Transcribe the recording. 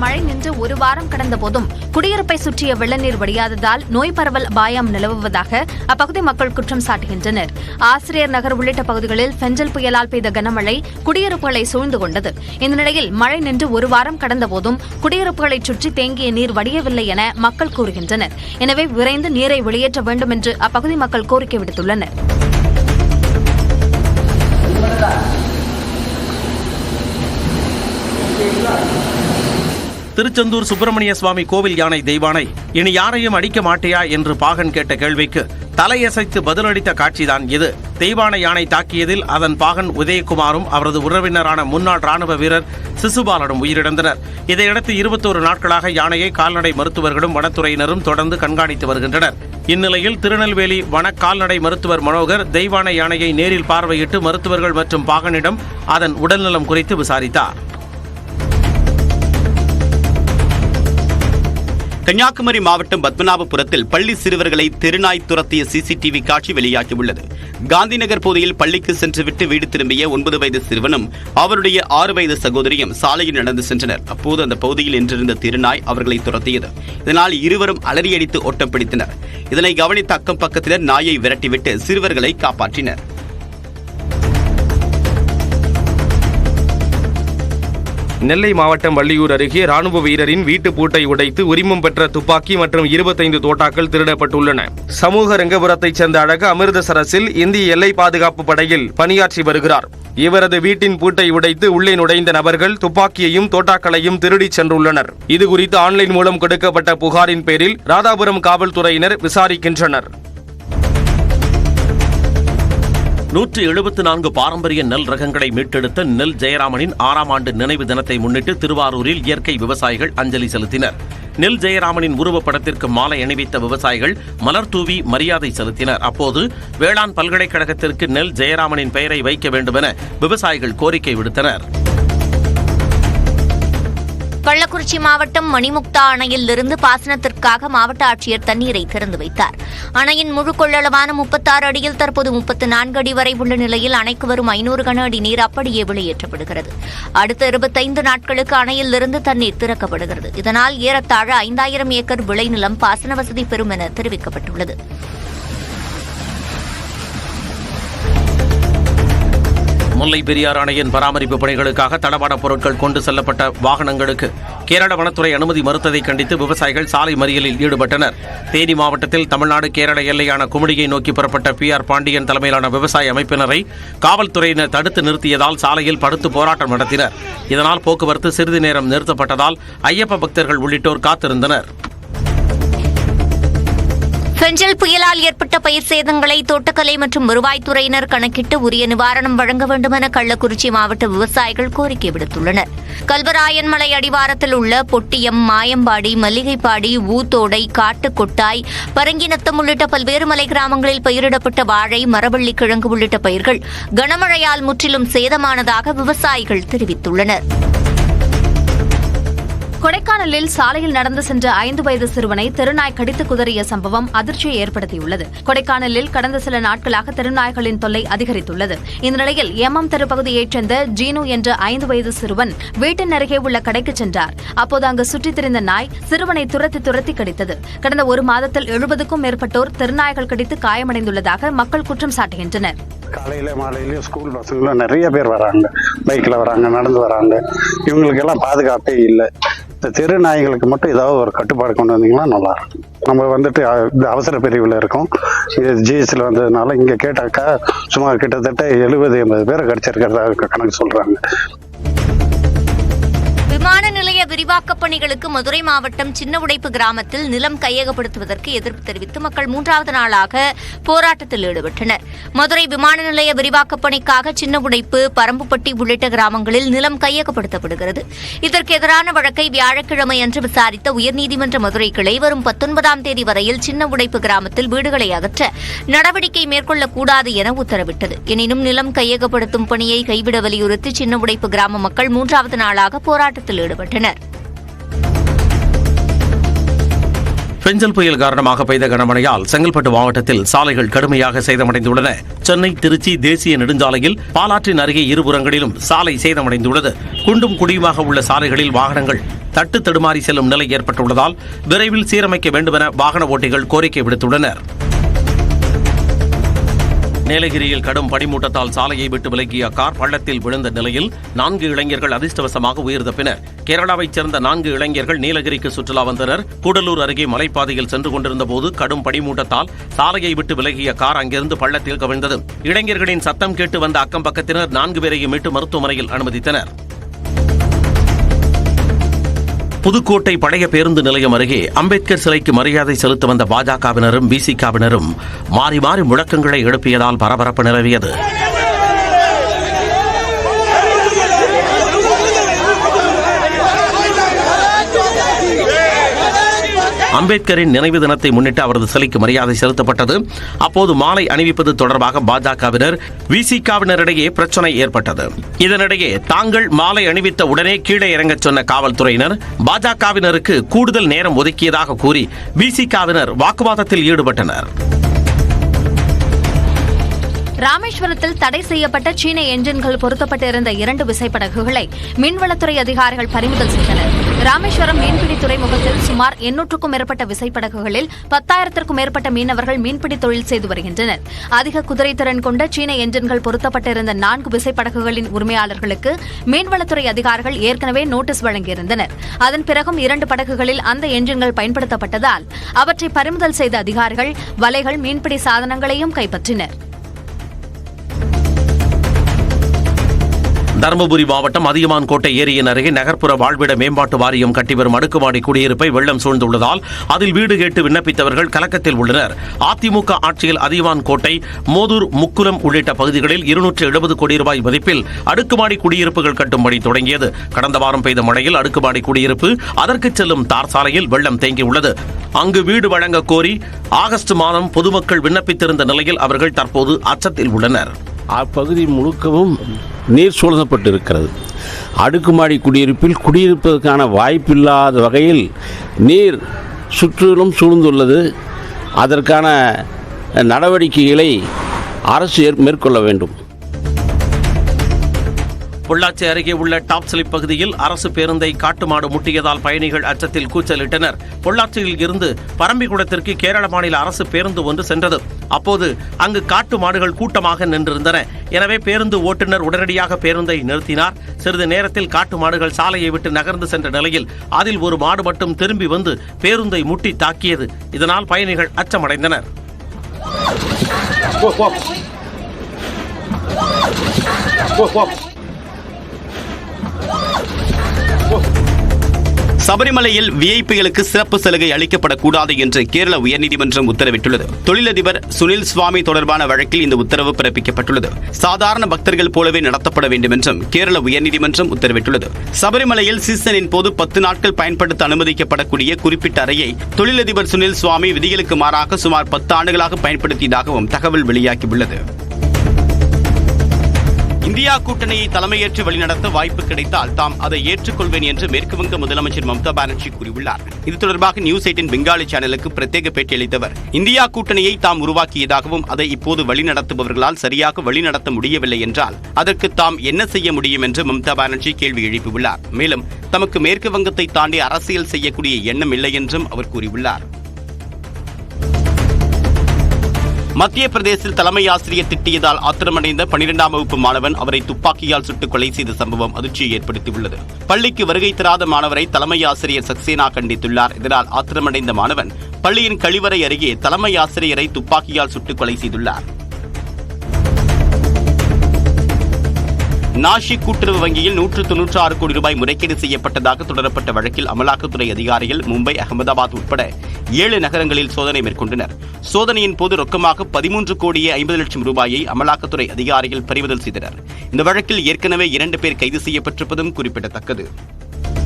மழை நின்று ஒரு வாரம் கடந்த போதும் குடியிருப்பை சுற்றிய வெள்ளநீர் வடியாததால் நோய் பரவல் அபாயம் நிலவுவதாக அப்பகுதி மக்கள் குற்றம் சாட்டுகின்றனர். ஆசிரியர் நகர் உள்ளிட்ட பகுதிகளில் பெஞ்சல் புயலால் பெய்த கனமழை குடியிருப்புகளை சூழ்ந்து கொண்டது. இந்த நிலையில் மழை நின்று ஒரு வாரம் கடந்த போதும் குடியிருப்புகளை சுற்றி தேங்கிய நீர் வடியவில்லை என மக்கள் கூறுகின்றனர். எனவே விரைந்து நீரை வெளியேற்ற வேண்டும் என்று அப்பகுதி மக்கள் கோரிக்கை விடுத்துள்ளனர். திருச்செந்தூர் சுப்பிரமணிய சுவாமி கோவில் யானை தெய்வானை இனி யாரையும் அடிக்க மாட்டியா என்று பாகன் கேட்ட கேள்விக்கு தலையசைத்து பதிலளித்த காட்சிதான் இது. தெய்வானை யானை தாக்கியதில் அதன் பாகன் உதயகுமாரும் அவரது உறவினரான முன்னாள் ராணுவ வீரர் சிசுபாலனும் உயிரிழந்தனர். இதையடுத்து 21 நாட்களாக யானையை கால்நடை மருத்துவர்களும் வனத்துறையினரும் தொடர்ந்து கண்காணித்து வருகின்றனர். இந்நிலையில் திருநெல்வேலி வன கால்நடை மருத்துவர் மனோகர் தெய்வானை யானையை நேரில் பார்வையிட்டு மருத்துவர்கள் மற்றும் பாகனிடம் அதன் உடல்நலம் குறித்து விசாரித்தார். கன்னியாகுமரி மாவட்டம் பத்மநாபபுரத்தில் பள்ளி சிறுவர்களை தெருநாய் துரத்திய சிசிடிவி காட்சி வெளியாகியுள்ளது. காந்திநகர் பகுதியில் பள்ளிக்கு சென்றுவிட்டு வீடு திரும்பிய 9 வயது சிறுவனும் அவருடைய 6 வயது சகோதரியும் சாலையில் நடந்து சென்றனர். அப்போது அந்த பகுதியில் நின்றிருந்த தெருநாய் அவர்களை துரத்தியது. இதனால் இருவரும் அலறியடித்து ஓட்டம் பிடித்தனர். இதனை கவனித்த அக்கம் பக்கத்தினர் நாயை விரட்டிவிட்டு சிறுவர்களை காப்பாற்றினர். நெல்லை மாவட்டம் வள்ளியூர் அருகே ராணுவ வீரரின் வீட்டு பூட்டை உடைத்து உரிமம் பெற்ற துப்பாக்கி மற்றும் 25 தோட்டாக்கள் திருடப்பட்டுள்ளன. சமூக ரங்கபுரத்தைச் சேர்ந்த அழகு அமிர்தசரஸில் இந்திய எல்லை பாதுகாப்பு படையில் பணியாற்றி வருகிறார். இவரது வீட்டின் பூட்டை உடைத்து உள்ளே நுழைந்த நபர்கள் துப்பாக்கியையும் தோட்டாக்களையும் திருடிச் சென்றுள்ளனர். இதுகுறித்து ஆன்லைன் மூலம் கொடுக்கப்பட்ட புகாரின் பேரில் ராதாபுரம் காவல்துறையினர் விசாரிக்கின்றனர். 174 பாரம்பரிய நெல் ரகங்களை மீட்டெடுத்த நெல் ஜெயராமனின் 6ஆம் ஆண்டு நினைவு தினத்தை முன்னிட்டு திருவாரூரில் இயற்கை விவசாயிகள் அஞ்சலி செலுத்தினர். நெல் ஜெயராமனின் உருவப்படத்திற்கு மாலை அணிவித்த விவசாயிகள் மலர் தூவி மரியாதை செலுத்தினர். அப்போது வேளாண் பல்கலைக்கழகத்திற்கு நெல் ஜெயராமனின் பெயரை வைக்க வேண்டுமென விவசாயிகள் கோரிக்கை விடுத்தனர். கள்ளக்குறிச்சி மாவட்டம் மணிமுக்தா அணையிலிருந்து பாசனத்திற்காக மாவட்ட ஆட்சியர் தண்ணீரை திறந்து வைத்தார். அணையின் முழு கொள்ளளவான 36 அடியில் தற்போது 34 அடி வரை உள்ள நிலையில் அணைக்கு வரும் 500 கன அடி நீர் அப்படியே வெளியேற்றப்படுகிறது. அடுத்த 25 நாட்களுக்கு அணையிலிருந்து தண்ணீர் திறக்கப்படுகிறது. இதனால் ஏறத்தாழ 5000 ஏக்கர் விளைநிலம் பாசன வசதி பெறும் என தெரிவிக்கப்பட்டுள்ளது. முல்லை பெரியார் அணையின் பராமரிப்பு பணிகளுக்காக தளவாட பொருட்கள் கொண்டு செல்லப்பட்ட வாகனங்களுக்கு கேரள வனத்துறை அனுமதி மறுத்ததை கண்டித்து விவசாயிகள் சாலை மறியலில் ஈடுபட்டனர். தேனி மாவட்டத்தில் தமிழ்நாடு கேரள எல்லையான குமுடியை நோக்கி புறப்பட்ட PR பாண்டியன் தலைமையிலான விவசாய அமைப்பினரை காவல்துறையினர் தடுத்து நிறுத்தியதால் சாலையில் படுத்து போராட்டம் நடத்தினர். இதனால் போக்குவரத்து சிறிது நேரம் நிறுத்தப்பட்டதால் ஐயப்ப பக்தர்கள் உள்ளிட்டோர் காத்திருந்தனர். பெஞ்சல் புயலால் ஏற்பட்ட பயிர் சேதங்களை தோட்டக்கலை மற்றும் வருவாய்த்துறையினர் கணக்கிட்டு உரிய நிவாரணம் வழங்க வேண்டும் என கள்ளக்குறிச்சி மாவட்ட விவசாயிகள் கோரிக்கை விடுத்துள்ளனர். கல்வராயன் மலை அடிவாரத்தில் உள்ள பொட்டியம், மாயம்பாடி, மல்லிகைப்பாடி, ஊத்தோடை, காட்டுக்கொட்டாய், பரங்கிநத்தம் உள்ளிட்ட பல்வேறு மலை கிராமங்களில் பயிரிடப்பட்ட வாழை, மரவள்ளி கிழங்கு உள்ளிட்ட பயிர்கள் கனமழையால் முற்றிலும் சேதமானதாக விவசாயிகள் தெரிவித்துள்ளனர். கொடைக்கானலில் சாலையில் நடந்து சென்ற 5 வயது சிறுவனை தெருநாய் கடித்து குதறிய சம்பவம் அதிர்ச்சியை ஏற்படுத்தியுள்ளது. கொடைக்கானலில் கடந்த சில நாட்களாக தெருநாய்களின் தொல்லை அதிகரித்துள்ளது. இந்த நிலையில் ஏமம் தெரு பகுதியைச் சேர்ந்த ஜீனு என்ற 5 வயது சிறுவன் வீட்டின் அருகே உள்ள கடைக்கு சென்றார். அப்போது அங்கு சுற்றித் திரிந்த நாய் சிறுவனை துரத்தி கடித்தது. கடந்த 1 மாதத்தில் 70க்கும் மேற்பட்டோர் தெருநாய்கள் கடித்து காயமடைந்துள்ளதாக மக்கள் குற்றம் சாட்டுகின்றனர். காலையில மாலையில ஸ்கூல் பசங்கள நிறைய பேர் வராங்க, பைக்ல வராங்க, நடந்து வராங்க. இவங்களுக்கு எல்லாம் பாதுகாப்பே இல்லை. இந்த தெரு நாய்களுக்கு மட்டும் ஏதாவது ஒரு கட்டுப்பாடு கொண்டு வந்தீங்கன்னா நல்லா இருக்கும். நம்ம வந்துட்டு இந்த அவசர பிரிவில் இருக்கோம். GSல வந்ததுனால இங்க கேட்டாக்கா சுமார் கிட்டத்தட்ட 70-80 பேரை கடிச்சிருக்கிறதா கணக்கு சொல்றாங்க. விமான நிலைய விரிவாக்கப் பணிகளுக்கு மதுரை மாவட்டம் சின்ன உடைப்பு கிராமத்தில் நிலம் கையகப்படுத்துவதற்கு எதிர்ப்பு தெரிவித்து மக்கள் 3வது நாளாக போராட்டத்தில் ஈடுபட்டனர். மதுரை விமான நிலைய விரிவாக்கப் பணிக்காக சின்ன உடைப்பு, பரம்புப்பட்டி உள்ளிட்ட கிராமங்களில் நிலம் கையகப்படுத்தப்படுகிறது. இதற்கு எதிரான வழக்கை வியாழக்கிழமை அன்று விசாரித்த உயர்நீதிமன்ற மதுரை கிளை வரும் 19ஆம் தேதி வரையில் சின்ன உடைப்பு கிராமத்தில் வீடுகளை அகற்ற நடவடிக்கை மேற்கொள்ளக்கூடாது என உத்தரவிட்டது. எனினும் நிலம் கையகப்படுத்தும் பணியை கைவிட வலியுறுத்தி சின்ன உடைப்பு கிராம மக்கள் 3வது நாளாக போராட்டத்தில் ஈடுபட்டனர். பெஞ்சல் புயல் காரணமாக பெய்த கனமழையால் செங்கல்பட்டு மாவட்டத்தில் சாலைகள் கடுமையாக சேதமடைந்துள்ளன. சென்னை திருச்சி தேசிய நெடுஞ்சாலையில் பாலாற்றின் அருகே இருபுறங்களிலும் சாலை சேதமடைந்துள்ளது. குண்டும் குடியுமாக உள்ள சாலைகளில் வாகனங்கள் தட்டு தடுமாறி செல்லும் நிலை ஏற்பட்டுள்ளதால் விரைவில் சீரமைக்க வேண்டுமென வாகன ஓட்டிகள் கோரிக்கை விடுத்துள்ளனர். நீலகிரியில் கடும் பனிமூட்டத்தால் சாலையை விட்டு விலகிய கார் பள்ளத்தில் விழுந்த நிலையில் 4 இளைஞர்கள் அதிர்ஷ்டவசமாக உயிர் தப்பினர். கேரளாவைச் சேர்ந்த 4 இளைஞர்கள் நீலகிரிக்கு சுற்றுலா வந்தனர். கூடலூர் அருகே மலைப்பாதையில் சென்று கொண்டிருந்த போது கடும் பனிமூட்டத்தால் சாலையை விட்டு விலகிய கார் அங்கிருந்து பள்ளத்தில் கவிழ்ந்தது. இளைஞர்களின் சத்தம் கேட்டு வந்த அக்கம் பக்கத்தினர் 4 பேரையும் மீட்டு மருத்துவமனையில் அனுமதித்தனர். புதுக்கோட்டை பழைய பேருந்து நிலையம் அருகே அம்பேத்கர் சிலைக்கு மரியாதை செலுத்த வந்த பாஜகவினரும் விசிகவினரும் மாறி மாறி முழக்கங்களை எழுப்பியதால் பரபரப்பு நிலவியது. அம்பேத்கரின் நினைவு தினத்தை முன்னிட்டு அவரது சிலைக்கு மரியாதை செலுத்தப்பட்டது. அப்போது மாலை அணிவிப்பது தொடர்பாக பாஜகவினர் விசிகவினரிடையே பிரச்சனை ஏற்பட்டது. இதனிடையே தாங்கள் மாலை அணிவித்த உடனே கீழே இறங்கச் சொன்ன காவல்துறையினர் பாஜகவினருக்கு கூடுதல் நேரம் ஒதுக்கியதாக கூறி விசிகவினர் வாக்குவாதத்தில் ஈடுபட்டனர். ராமேஸ்வரத்தில் தடை செய்யப்பட்ட சீன என்ஜின்கள் பொருத்தப்பட்டிருந்த 2 விசைப்படகுகளை மீன்வளத்துறை அதிகாரிகள் பறிமுதல் செய்தனர். ராமேஸ்வரம் மீன்பிடி துறைமுகத்தில் சுமார் 800க்கும் மேற்பட்ட விசைப்படகுகளில் 10,000க்கும் மேற்பட்ட மீனவர்கள் மீன்பிடி தொழில் செய்து வருகின்றனர். அதிக குதிரைத்திறன் கொண்ட சீன என்ஜின்கள் பொருத்தப்பட்டிருந்த 4 விசைப்படகுகளின் உரிமையாளர்களுக்கு மீன்வளத்துறை அதிகாரிகள் ஏற்கனவே நோட்டீஸ் வழங்கியிருந்தனர். அதன் பிறகும் 2 படகுகளில் அந்த என்ஜின்கள் பயன்படுத்தப்பட்டதால் அவற்றை பறிமுதல் செய்த அதிகாரிகள் வலைகள், மீன்பிடி சாதனங்களையும் கைப்பற்றினர். தருமபுரி மாவட்டம் அதியமான் கோட்டை ஏரியின் அருகே நகர்ப்புற வாழ்விட மேம்பாட்டு வாரியம் கட்டிவரும் அடுக்குமாடி குடியிருப்பை வெள்ளம் சூழ்ந்துள்ளதால் அதில் வீடு கேட்டு விண்ணப்பித்தவர்கள் கலக்கத்தில் உள்ளனர். அதிமுக ஆட்சியில் அதியமான் கோட்டை, மோதூர், முக்குலம் உள்ளிட்ட பகுதிகளில் 270 கோடி ரூபாய் மதிப்பில் அடுக்குமாடி குடியிருப்புகள் கட்டும் பணி தொடங்கியது. கடந்த வாரம் பெய்த மழையில் அடுக்குமாடி குடியிருப்பு, அதற்கு செல்லும் தார் சாலையில் வெள்ளம் தேங்கியுள்ளது. அங்கு வீடு வழங்க கோரி ஆகஸ்ட் மாதம் பொதுமக்கள் விண்ணப்பித்திருந்த நிலையில் அவர்கள் தற்போது அச்சத்தில் உள்ளனர். அப்பகுதி முழுக்கவும் நீர் சூழப்பட்டிருக்கிறது. அடுக்குமாடி குடியிருப்பில் குடியிருப்பதற்கான வாய்ப்பில்லாத வகையில் நீர் சுற்றிலும் சூழ்ந்துள்ளது. அதற்கான நடவடிக்கைகளை அரசு மேற்கொள்ள வேண்டும். பொள்ளாச்சி அருகே உள்ள டாப் ஸ்லிப் பகுதியில் அரசு பேருந்தை காட்டுமாடு முட்டியதால் பயணிகள் அச்சத்தில் கூச்சலிட்டனர். பொள்ளாச்சியில் இருந்து பரம்பிக்குளத்திற்கு கேரள மாநில அரசு பேருந்து ஒன்று சென்றது. அப்போது அங்கு காட்டு மாடுகள் கூட்டமாக நின்றிருந்தன. எனவே பேருந்து ஓட்டுநர் உடனடியாக பேருந்தை நிறுத்தினார். சிறிது நேரத்தில் காட்டு மாடுகள் சாலையை விட்டு நகர்ந்து சென்ற நிலையில் அதில் ஒரு மாடு மட்டும் திரும்பி வந்து பேருந்தை முட்டி தாக்கியது. இதனால் பயணிகள் அச்சமடைந்தனர். சபரிமலையில் விஐபிகளுக்கு சிறப்பு சலுகை அளிக்கப்படக்கூடாது என்று கேரள உயர்நீதிமன்றம் உத்தரவிட்டுள்ளது. தொழிலதிபர் சுனில் சுவாமி தொடர்பான வழக்கில் இந்த உத்தரவு பிறப்பிக்கப்பட்டுள்ளது. சாதாரண பக்தர்கள் போலவே நடத்தப்பட வேண்டும் என்றும் கேரள உயர்நீதிமன்றம் உத்தரவிட்டுள்ளது. சபரிமலையில் சீசனின் போது 10 நாட்கள் பயன்படுத்த அனுமதிக்கப்படக்கூடிய குறிப்பிட்ட அறையை தொழிலதிபர் சுனில் சுவாமி விதிகளுக்கு மாறாக சுமார் 10 ஆண்டுகளாக பயன்படுத்தியதாகவும் தகவல் வெளியாகியுள்ளது. இந்தியா கூட்டணியை தலைமையேற்று வழிநடத்த வாய்ப்பு கிடைத்தால் தாம் அதை ஏற்றுக்கொள்வேன் என்று மேற்குவங்க முதலமைச்சர் மம்தா பானர்ஜி கூறியுள்ளார். இது தொடர்பாக நியூஸ் 18 பெங்காலி சேனலுக்கு பிரத்யேக பேட்டி அளித்தவர், இந்தியா கூட்டணியை தாம் உருவாக்கியதாகவும் அதை இப்போது வழிநடத்துபவர்களால் சரியாக வழிநடத்த முடியவில்லை என்றால் அதற்கு தாம் என்ன செய்ய முடியும் என்று மம்தா பானர்ஜி கேள்வி எழுப்பியுள்ளார். மேலும் தமக்கு மேற்கு வங்கத்தை தாண்டி அரசியல் செய்யக்கூடிய எண்ணம் இல்லை என்றும் அவர் கூறியுள்ளார். மத்திய பிரதேசில் தலைமை ஆசிரியர் திட்டியதால் ஆத்திரமடைந்த 12ஆம் வகுப்பு மாணவன் அவரை துப்பாக்கியால் சுட்டுக் கொலை செய்த சம்பவம் அதிர்ச்சியை ஏற்படுத்தியுள்ளது. பள்ளிக்கு வருகை தராத மாணவரை தலைமை ஆசிரியர் சக்சேனா கண்டித்துள்ளார். இதனால் ஆத்திரமடைந்த மாணவன் பள்ளியின் கழிவறை அருகே தலைமை ஆசிரியரை துப்பாக்கியால் சுட்டுக் கொலை செய்துள்ளார். நாஷிக் கூட்டுறவு வங்கியில் 196 கோடி ரூபாய் முறைகேடு செய்யப்பட்டதாக தொடரப்பட்ட வழக்கில் அமலாக்கத்துறை அதிகாரிகள் மும்பை, அகமதாபாத் உட்பட 7 நகரங்களில் சோதனை மேற்கொண்டனர். சோதனையின் போது ரொக்கமாக 13 கோடியே 50 லட்சம் ரூபாயை அமலாக்கத்துறை அதிகாரிகள் பறிமுதல் செய்தனர். இந்த வழக்கில் ஏற்கனவே 2 பேர் கைது செய்யப்பட்டிருப்பதும் குறிப்பிடத்தக்கது.